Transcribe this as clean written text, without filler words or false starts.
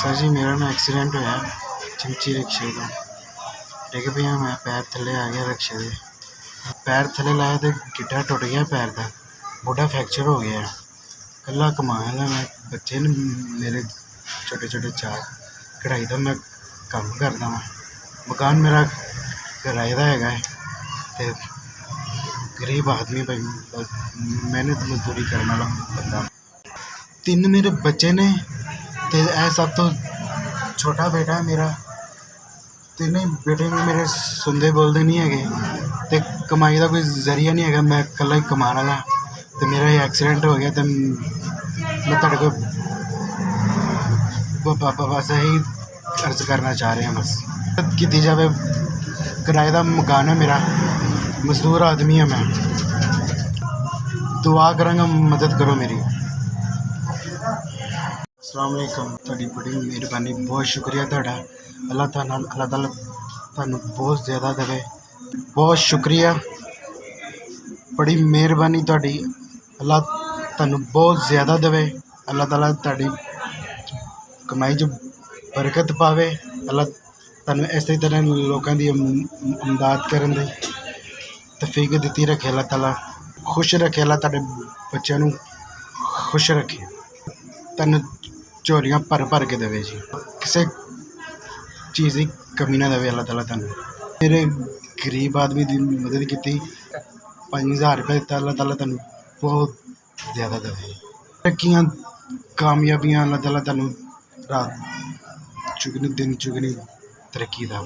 Sir जी मेरा ना accident होया चिमची रिक्शे तो डिग पिया मैं पैर थले आ गया रिक्शे दे पैर थले लाया तो गिट्टा टुट गया पैर का मोढा फ्रैक्चर हो गया कल्ला कमाया ना मैं बच्चे ने मेरे छोटे छोटे चार कढ़ाई का मैं काम करदा वां मकान मेरा किराए का हैगा ते गरीब आदमी भाई मेहनत मजदूरी करने वाला बंदा तीन मेरे बच्चे ने ते सब तो छोटा बेटा है मेरा तीनों बेटे में मेरे सुनते बोलते नहीं है ते कमाई का कोई जरिया नहीं है मैं कल्ला ही कमान वाला तो मेरा ये एक्सीडेंट हो गया तो मैं तुहाडे को बस यही अर्ज करना चाह रहे हैं बस की जाए किराए का मकान है मेरा मजदूर आदमी है मैं दुआ करांगा मदद करो मेरी। अस्सलाम वालेकुम तुहाडी बड़ी मेहरबानी बहुत शुक्रिया तुहाडा अल्लाह ताला तुहानू बहुत ज़्यादा देवे बहुत शुक्रिया बड़ी मेहरबानी तुहाडी अल्लाह तुहानू बहुत ज़्यादा देवे अल्लाह ताला तुहाडी कमाई च बरकत पावे अल्लाह तुहानू इस तरह लोगों की इमदाद करन दी तौफीक दिती रखे अल्लाह ताला खुश रखे अल्लाह तुहाडे बच्चों नू खुश रखे तुहानू झोलियां भर भर के देवे जी किसी चीज़ की कमी ना देवे अल्लाह ताला तुहानू मेरे गरीब आदमी की मदद की 5000 रुपये दिता अल्लाह ताला तुहानू बहुत ज़्यादा देवे तरक्कियां कामयाबियां अल्लाह ताला तुहानू रात चुगनी दिन चुगनी तरक्की दा